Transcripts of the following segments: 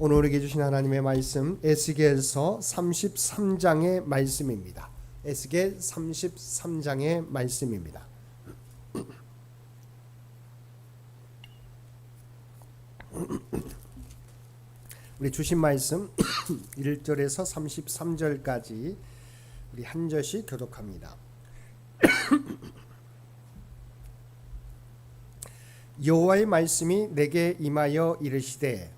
오늘 우리에게 주신 하나님의 말씀 에스겔서 33장의 말씀입니다. 에스겔 33장의 말씀입니다. 우리 주신 말씀 1절에서 33절까지 우리 한 절씩 교독합니다. 여호와의 말씀이 내게 임하여 이르시되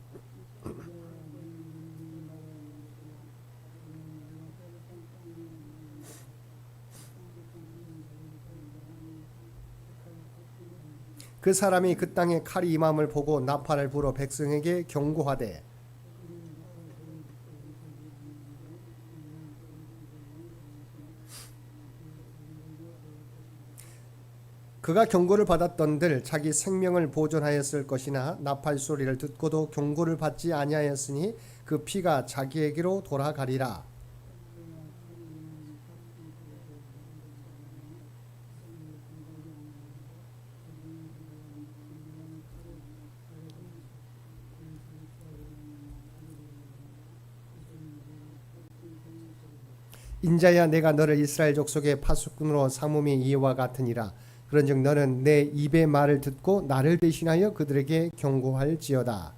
그 사람이 그 땅에 칼이 임함을 보고 나팔을 불어 백성에게 경고하되 그가 경고를 받았던들 자기 생명을 보존하였을 것이나 나팔 소리를 듣고도 경고를 받지 아니하였으니 그 피가 자기에게로 돌아가리라. 인자야 내가 너를 이스라엘 족속의 파수꾼으로 삼음이 이와 같으니라. 그런즉 너는 내 입의 말을 듣고 나를 대신하여 그들에게 경고할지어다.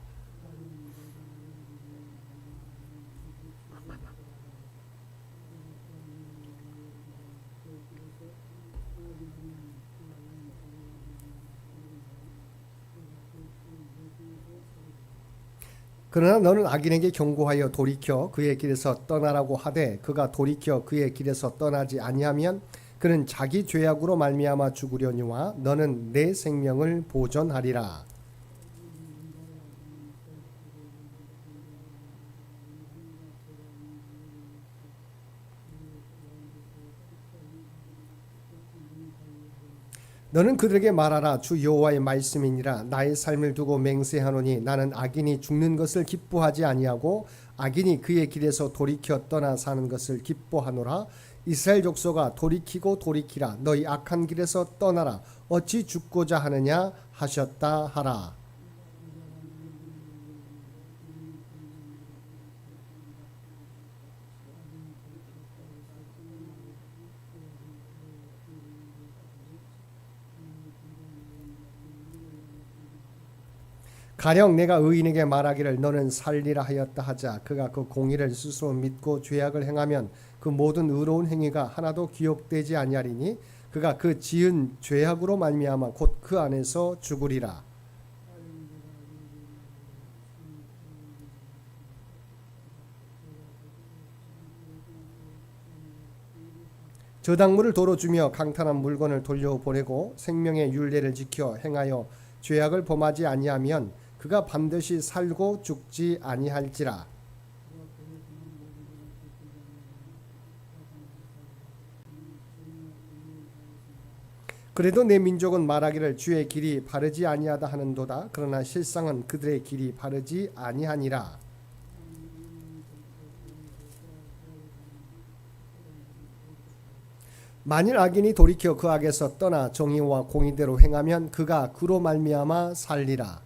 그러나 너는 악인에게 경고하여 돌이켜 그의 길에서 떠나라고 하되 그가 돌이켜 그의 길에서 떠나지 아니하면 그는 자기 죄악으로 말미암아 죽으려니와 너는 내 생명을 보존하리라. 너는 그들에게 말하라. 주 여호와의 말씀이니라. 나의 삶을 두고 맹세하노니 나는 악인이 죽는 것을 기뻐하지 아니하고 악인이 그의 길에서 돌이켜 떠나 사는 것을 기뻐하노라. 이스라엘 족속아 돌이키고 돌이키라. 너희 악한 길에서 떠나라. 어찌 죽고자 하느냐 하셨다 하라. 가령 내가 의인에게 말하기를 너는 살리라 하였다 하자 그가 그 공의를 스스로 믿고 죄악을 행하면 그 모든 의로운 행위가 하나도 기억되지 아니하리니 그가 그 지은 죄악으로 말미암아 곧 그 안에서 죽으리라. 저당물을 도로 주며 강탈한 물건을 돌려보내고 생명의 율례를 지켜 행하여 죄악을 범하지 아니하면 그가 반드시 살고 죽지 아니할지라. 그래도 내 민족은 말하기를 주의 길이 바르지 아니하다 하는도다. 그러나 실상은 그들의 길이 바르지 아니하니라. 만일 악인이 돌이켜 그 악에서 떠나 정의와 공의대로 행하면 그가 그로 말미암아 살리라.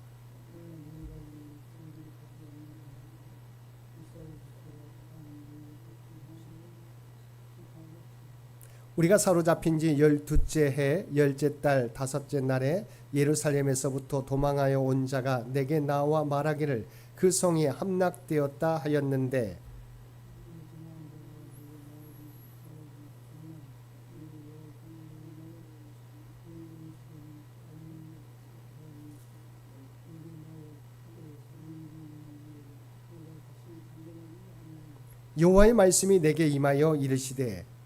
우리가 사로잡힌 지 12째 해 10째 달 5째 날에 예루살렘에서부터 도망하여 온 자가 내게 나와 말하기를 그 성이 함락되었다 하였는데 여호와의 말씀이 내게 임하여 이르시되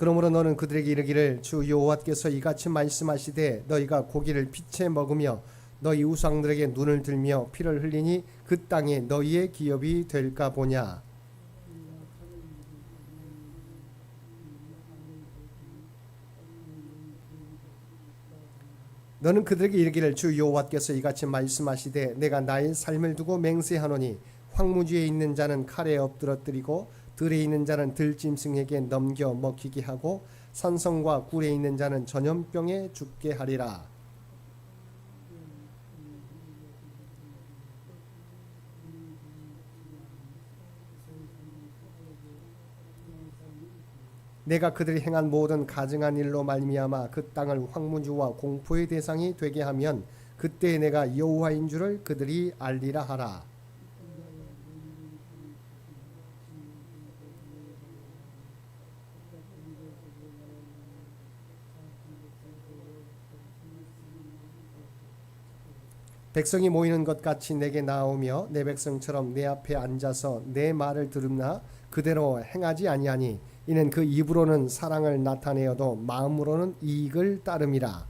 그러므로 너는 그들에게 이르기를 주 여호와께서 이같이 말씀하시되 너희가 고기를 피채 먹으며 너희 우상들에게 눈을 들며 피를 흘리니 그 땅에 너희의 기업이 될까 보냐. 너는 그들에게 이르기를 주 여호와께서 이같이 말씀하시되 내가 나의 삶을 두고 맹세하노니 황무지에 있는 자는 칼에 엎드러뜨리고 들에 있는 자는 들짐승에게 넘겨 먹히게 하고 산성과 굴에 있는 자는 전염병에 죽게 하리라. 내가 그들이 행한 모든 가증한 일로 말미암아 그 땅을 황무지와 공포의 대상이 되게 하면 그때 내가 여호와인 줄을 그들이 알리라 하라. 백성이 모이는 것 같이 내게 나오며 내 백성처럼 내 앞에 앉아서 내 말을 들으나 그대로 행하지 아니하니 이는 그 입으로는 사랑을 나타내어도 마음으로는 이익을 따름이라.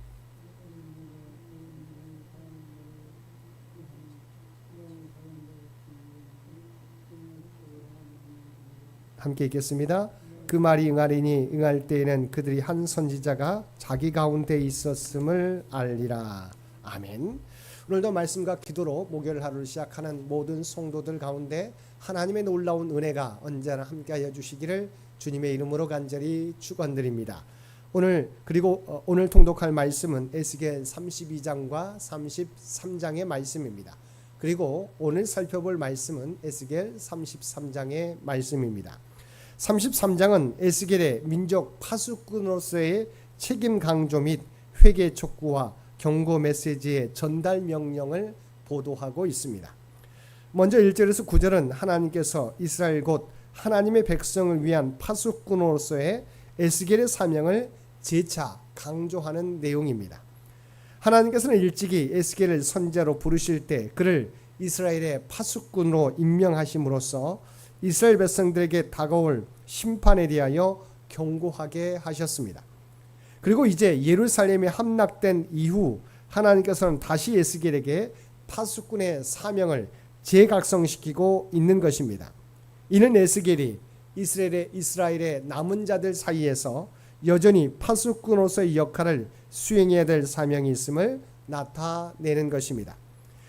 함께 읽겠습니다. 그 말이 응하리니 응할 때에는 그들이 한 선지자가 자기 가운데 있었음을 알리라. 아멘. 오늘도 말씀과 기도로 목요일 하루를 시작하는 모든 성도들 가운데 하나님의 놀라운 은혜가 언제나 함께하여 주시기를 주님의 이름으로 간절히 축원드립니다. 오늘 통독할 말씀은 에스겔 32장과 33장의 말씀입니다. 그리고 오늘 살펴볼 말씀은 에스겔 33장의 말씀입니다. 33장은 에스겔의 민족 파수꾼으로서의 책임 강조 및 회개 촉구와 경고 메시지의 전달 명령을 보도하고 있습니다. 먼저 1절에서 9절은 하나님께서 이스라엘 곧 하나님의 백성을 위한 파수꾼으로서의 에스겔의 사명을 재차 강조하는 내용입니다. 하나님께서는 일찍이 에스겔을 선지자로 부르실 때 그를 이스라엘의 파수꾼으로 임명하심으로써 이스라엘 백성들에게 다가올 심판에 대하여 경고하게 하셨습니다. 그리고 이제 예루살렘에 함락된 이후 하나님께서는 다시 에스겔에게 파수꾼의 사명을 재각성시키고 있는 것입니다. 이는 에스겔이 이스라엘의 남은 자들 사이에서 여전히 파수꾼으로서의 역할을 수행해야 될 사명이 있음을 나타내는 것입니다.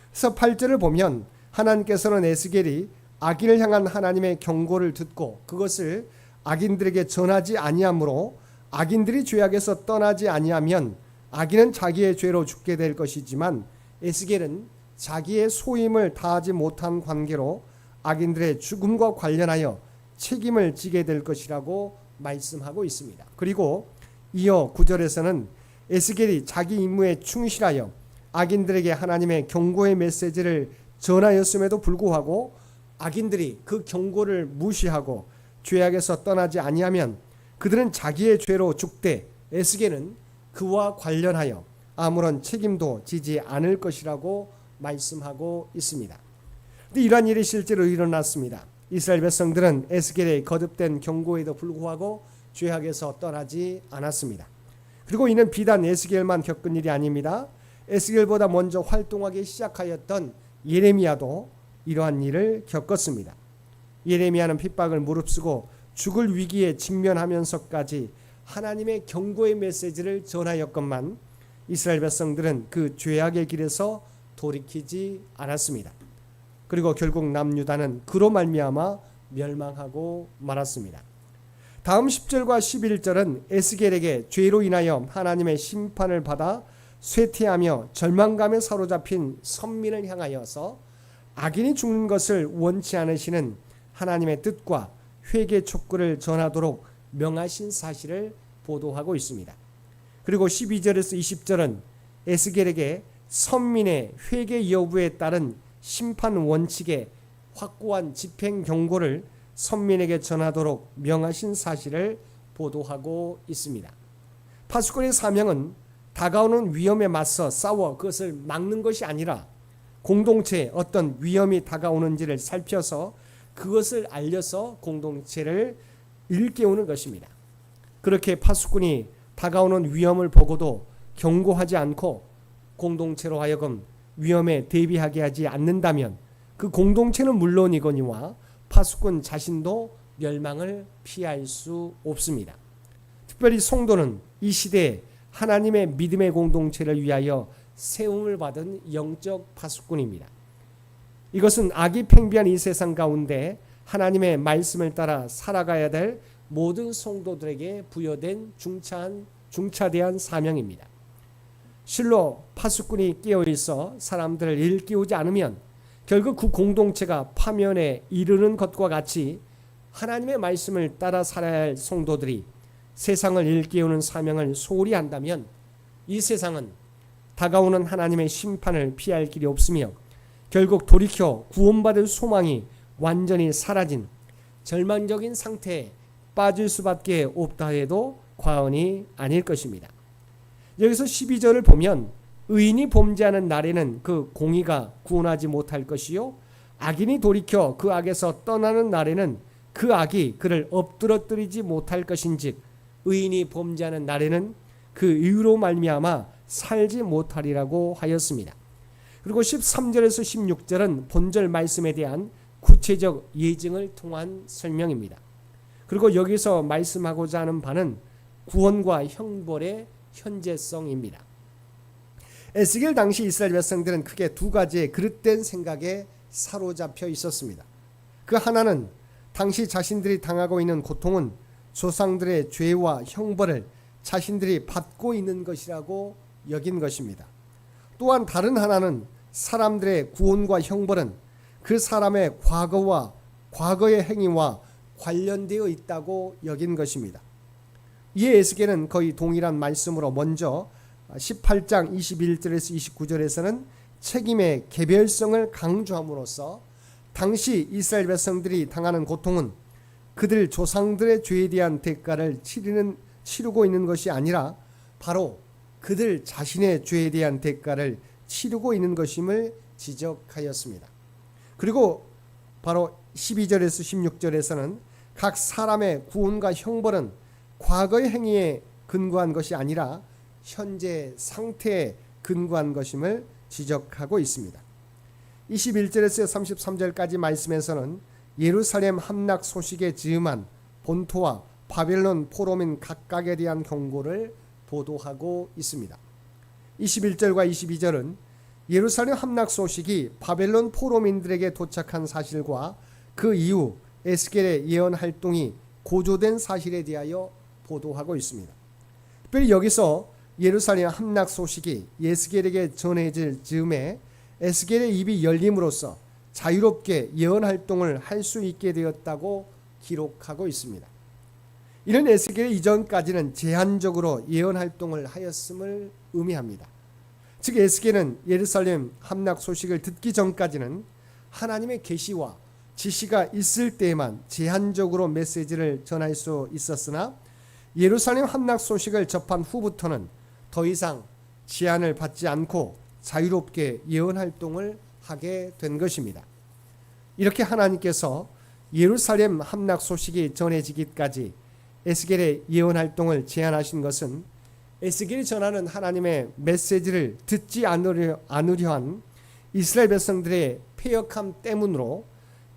그래서 8절을 보면 하나님께서는 에스겔이 악인을 향한 하나님의 경고를 듣고 그것을 악인들에게 전하지 아니하므로 악인들이 죄악에서 떠나지 아니하면 악인은 자기의 죄로 죽게 될 것이지만 에스겔은 자기의 소임을 다하지 못한 관계로 악인들의 죽음과 관련하여 책임을 지게 될 것이라고 말씀하고 있습니다. 그리고 이어 9절에서는 에스겔이 자기 임무에 충실하여 악인들에게 하나님의 경고의 메시지를 전하였음에도 불구하고 악인들이 그 경고를 무시하고 죄악에서 떠나지 아니하면 그들은 자기의 죄로 죽되 에스겔은 그와 관련하여 아무런 책임도 지지 않을 것이라고 말씀하고 있습니다. 그런데 이러한 일이 실제로 일어났습니다. 이스라엘 백성들은 에스겔의 거듭된 경고에도 불구하고 죄악에서 떠나지 않았습니다. 그리고 이는 비단 에스겔만 겪은 일이 아닙니다. 에스겔보다 먼저 활동하기 시작하였던 예레미야도 이러한 일을 겪었습니다. 예레미야는 핍박을 무릅쓰고 죽을 위기에 직면하면서까지 하나님의 경고의 메시지를 전하였건만 이스라엘 백성들은 그 죄악의 길에서 돌이키지 않았습니다. 그리고 결국 남유다는 그로 말미암아 멸망하고 말았습니다. 다음 10절과 11절은 에스겔에게 죄로 인하여 하나님의 심판을 받아 쇠퇴하며 절망감에 사로잡힌 선민을 향하여서 악인이 죽는 것을 원치 않으시는 하나님의 뜻과 회개 촉구를 전하도록 명하신 사실을 보도하고 있습니다. 그리고 12절에서 20절은 에스겔에게 선민의 회개 여부에 따른 심판 원칙의 확고한 집행 경고를 선민에게 전하도록 명하신 사실을 보도하고 있습니다. 파수꾼의 사명은 다가오는 위험에 맞서 싸워 그것을 막는 것이 아니라 공동체에 어떤 위험이 다가오는지를 살펴서 그것을 알려서 공동체를 일깨우는 것입니다. 그렇게 파수꾼이 다가오는 위험을 보고도 경고하지 않고 공동체로 하여금 위험에 대비하게 하지 않는다면 그 공동체는 물론이거니와 파수꾼 자신도 멸망을 피할 수 없습니다. 특별히 성도는 이 시대에 하나님의 믿음의 공동체를 위하여 세움을 받은 영적 파수꾼입니다. 이것은 악이 팽배한 이 세상 가운데 하나님의 말씀을 따라 살아가야 될 모든 성도들에게 부여된 중차대한 사명입니다. 실로 파수꾼이 깨어있어 사람들을 일깨우지 않으면 결국 그 공동체가 파면에 이르는 것과 같이 하나님의 말씀을 따라 살아야 할 성도들이 세상을 일깨우는 사명을 소홀히 한다면 이 세상은 다가오는 하나님의 심판을 피할 길이 없으며 결국 돌이켜 구원받을 소망이 완전히 사라진 절망적인 상태에 빠질 수밖에 없다 해도 과언이 아닐 것입니다. 여기서 12절을 보면 의인이 범죄하는 날에는 그 공의가 구원하지 못할 것이요 악인이 돌이켜 그 악에서 떠나는 날에는 그 악이 그를 엎드러뜨리지 못할 것인즉 의인이 범죄하는 날에는 그 이유로 말미암아 살지 못하리라고 하였습니다. 그리고 13절에서 16절은 본절 말씀에 대한 구체적 예증을 통한 설명입니다. 그리고 여기서 말씀하고자 하는 바는 구원과 형벌의 현재성입니다. 에스겔 당시 이스라엘 백성들은 크게 두 가지의 그릇된 생각에 사로잡혀 있었습니다. 그 하나는 당시 자신들이 당하고 있는 고통은 조상들의 죄와 형벌을 자신들이 받고 있는 것이라고 여긴 것입니다. 또한 다른 하나는 사람들의 구원과 형벌은 그 사람의 과거와 과거의 행위와 관련되어 있다고 여긴 것입니다. 이에 에스겔은 거의 동일한 말씀으로 먼저 18장 21절에서 29절에서는 책임의 개별성을 강조함으로써 당시 이스라엘 백성들이 당하는 고통은 그들 조상들의 죄에 대한 대가를 치르고 있는 것이 아니라 바로 그들 자신의 죄에 대한 대가를 치르고 있는 것임을 지적하였습니다. 그리고 바로 12절에서 16절에서는 각 사람의 구원과 형벌은 과거의 행위에 근거한 것이 아니라 현재 상태에 근거한 것임을 지적하고 있습니다. 21절에서 33절까지 말씀에서는 예루살렘 함락 소식에 즈음한 본토와 바벨론 포로민 각각에 대한 경고를 보도하고 있습니다. 21절과 22절은 예루살렘 함락 소식이 바벨론 포로민들에게 도착한 사실과 그 이후 에스겔의 예언 활동이 고조된 사실에 대하여 보도하고 있습니다. 특별히 여기서 예루살렘 함락 소식이 에스겔에게 전해질 즈음에 에스겔의 입이 열림으로써 자유롭게 예언 활동을 할 수 있게 되었다고 기록하고 있습니다. 이는 에스겔의 이전까지는 제한적으로 예언 활동을 하였음을 의미합니다. 즉 에스겔은 예루살렘 함락 소식을 듣기 전까지는 하나님의 계시와 지시가 있을 때에만 제한적으로 메시지를 전할 수 있었으나 예루살렘 함락 소식을 접한 후부터는 더 이상 제한을 받지 않고 자유롭게 예언 활동을 하게 된 것입니다. 이렇게 하나님께서 예루살렘 함락 소식이 전해지기까지 에스겔의 예언 활동을 제한하신 것은 에스겔이 전하는 하나님의 메시지를 듣지 않으려 한 이스라엘 백성들의 패역함 때문으로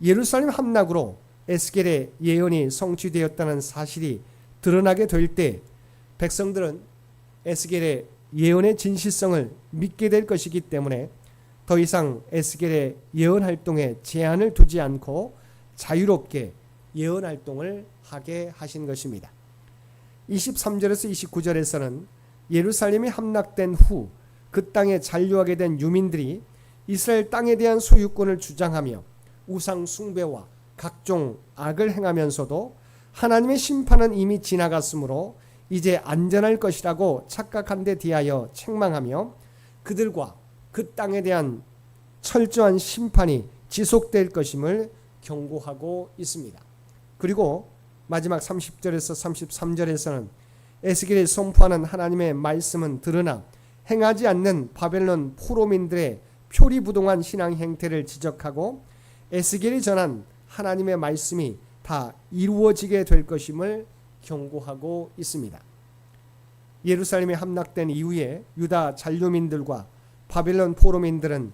예루살렘 함락으로 에스겔의 예언이 성취되었다는 사실이 드러나게 될 때 백성들은 에스겔의 예언의 진실성을 믿게 될 것이기 때문에 더 이상 에스겔의 예언 활동에 제한을 두지 않고 자유롭게 예언 활동을 하게 하신 것입니다. 23절에서 29절에서는 예루살렘이 함락된 후 그 땅에 잔류하게 된 유민들이 이스라엘 땅에 대한 소유권을 주장하며 우상 숭배와 각종 악을 행하면서도 하나님의 심판은 이미 지나갔으므로 이제 안전할 것이라고 착각한 데 대하여 책망하며 그들과 그 땅에 대한 철저한 심판이 지속될 것임을 경고하고 있습니다. 그리고 마지막 30절에서 33절에서는 에스겔이 선포하는 하나님의 말씀은 드러나 행하지 않는 바벨론 포로민들의 표리부동한 신앙 행태를 지적하고 에스겔이 전한 하나님의 말씀이 다 이루어지게 될 것임을 경고하고 있습니다. 예루살렘이 함락된 이후에 유다 잔류민들과 바벨론 포로민들은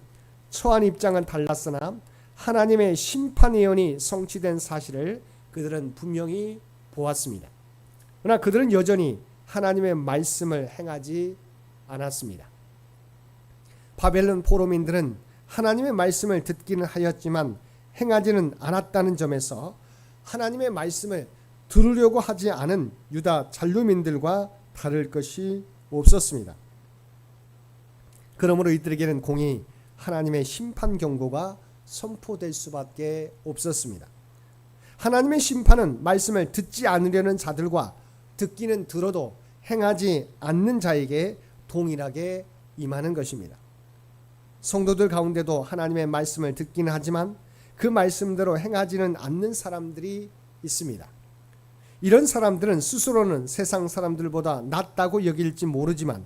처한 입장은 달랐으나 하나님의 심판 예언이 성취된 사실을 그들은 분명히 보았습니다. 그러나 그들은 여전히 하나님의 말씀을 행하지 않았습니다. 바벨론 포로민들은 하나님의 말씀을 듣기는 하였지만 행하지는 않았다는 점에서 하나님의 말씀을 들으려고 하지 않은 유다 잔류민들과 다를 것이 없었습니다. 그러므로 이들에게는 공히 하나님의 심판 경고가 선포될 수밖에 없었습니다. 하나님의 심판은 말씀을 듣지 않으려는 자들과 듣기는 들어도 행하지 않는 자에게 동일하게 임하는 것입니다. 성도들 가운데도 하나님의 말씀을 듣기는 하지만 그 말씀대로 행하지는 않는 사람들이 있습니다. 이런 사람들은 스스로는 세상 사람들보다 낫다고 여길지 모르지만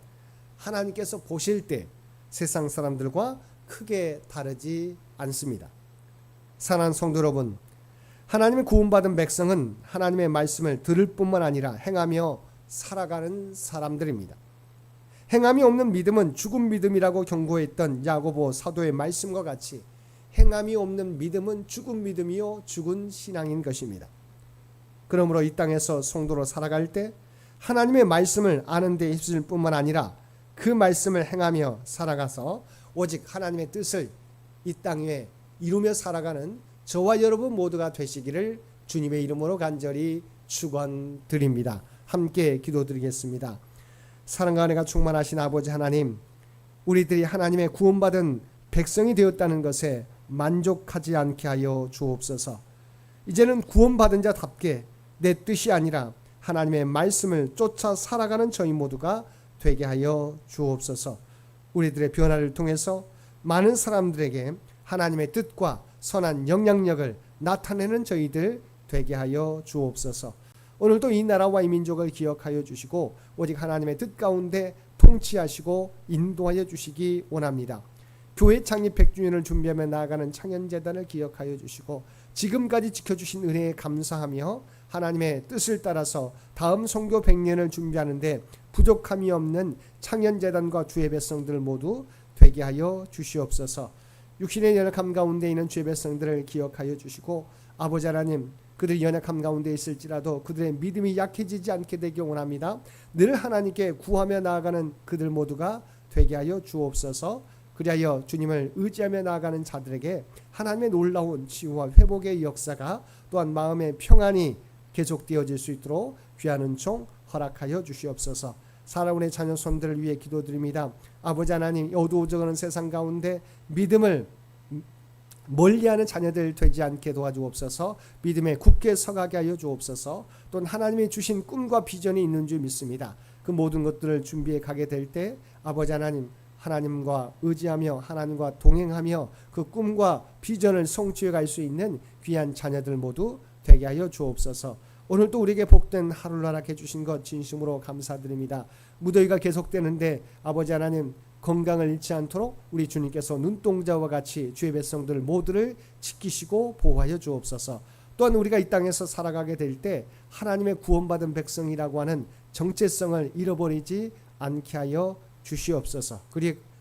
하나님께서 보실 때 세상 사람들과 크게 다르지 않습니다. 사랑하는 성도 여러분, 하나님의 구원받은 백성은 하나님의 말씀을 들을 뿐만 아니라 행하며 살아가는 사람들입니다. 행함이 없는 믿음은 죽은 믿음이라고 경고했던 야고보 사도의 말씀과 같이 행함이 없는 믿음은 죽은 믿음이요 죽은 신앙인 것입니다. 그러므로 이 땅에서 성도로 살아갈 때 하나님의 말씀을 아는 데 힘쓸 뿐만 아니라 그 말씀을 행하며 살아가서 오직 하나님의 뜻을 이 땅 위에 이루며 살아가는 저와 여러분 모두가 되시기를 주님의 이름으로 간절히 축원드립니다. 함께 기도드리겠습니다. 사랑과 은혜가 충만하신 아버지 하나님, 우리들이 하나님의 구원받은 백성이 되었다는 것에 만족하지 않게 하여 주옵소서. 이제는 구원받은 자답게 내 뜻이 아니라 하나님의 말씀을 쫓아 살아가는 저희 모두가 되게 하여 주옵소서. 우리들의 변화를 통해서 많은 사람들에게 하나님의 뜻과 선한 영향력을 나타내는 저희들 되게 하여 주옵소서. 오늘도 이 나라와 이 민족을 기억하여 주시고 오직 하나님의 뜻 가운데 통치하시고 인도하여 주시기 원합니다. 교회 창립 100주년을 준비하며 나아가는 창현재단을 기억하여 주시고 지금까지 지켜주신 은혜에 감사하며 하나님의 뜻을 따라서 다음 선교 100년을 준비하는데 부족함이 없는 창현재단과 주의 백성들 모두 되게 하여 주시옵소서. 육신의 연약함 가운데 있는 주의 백성들을 기억하여 주시고 아버지 하나님, 그들이 연약함 가운데 있을지라도 그들의 믿음이 약해지지 않게 되기 원합니다. 늘 하나님께 구하며 나아가는 그들 모두가 되게 하여 주옵소서. 그리하여 주님을 의지하며 나아가는 자들에게 하나님의 놀라운 치유와 회복의 역사가 또한 마음의 평안이 계속되어질 수 있도록 귀한 은총 허락하여 주시옵소서. 살아온 자녀 손들을 위해 기도드립니다. 아버지 하나님, 어두워져가는 세상 가운데 믿음을 멀리하는 자녀들 되지 않게 도와주옵소서. 믿음에 굳게 서가게 하여 주옵소서. 또는 하나님이 주신 꿈과 비전이 있는 줄 믿습니다. 그 모든 것들을 준비해 가게 될 때 아버지 하나님, 하나님과 의지하며 하나님과 동행하며 그 꿈과 비전을 성취해 갈 수 있는 귀한 자녀들 모두 되게 하여 주옵소서. 오늘도 우리에게 복된 하루를 허락해 주신 것 진심으로 감사드립니다. 무더위가 계속되는데 아버지 하나님, 건강을 잃지 않도록 우리 주님께서 눈동자와 같이 주의 백성들 모두를 지키시고 보호하여 주옵소서. 또한 우리가 이 땅에서 살아가게 될 때 하나님의 구원받은 백성이라고 하는 정체성을 잃어버리지 않게 하여 주시옵소서.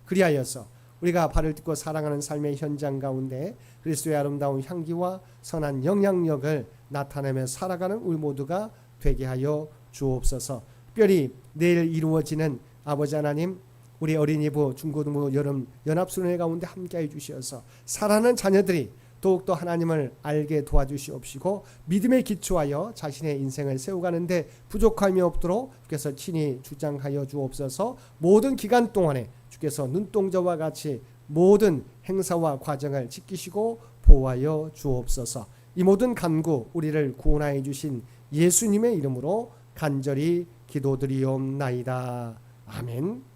그리하여서 우리가 발을 딛고 살아가는 삶의 현장 가운데 그리스도의 아름다운 향기와 선한 영향력을 나타내며 살아가는 우리 모두가 되게 하여 주옵소서. 특별히 내일 이루어지는 아버지 하나님, 우리 어린이부, 중고등부, 여름 연합수련회 가운데 함께해 주시어서 살아가는 자녀들이 더욱더 하나님을 알게 도와주시옵시고 믿음에 기초하여 자신의 인생을 세워가는데 부족함이 없도록 주께서 친히 주장하여 주옵소서. 모든 기간 동안에 주께서 눈동자와 같이 모든 행사와 과정을 지키시고 보호하여 주옵소서. 이 모든 간구 우리를 구원하여 주신 예수님의 이름으로 간절히 기도드리옵나이다. 아멘.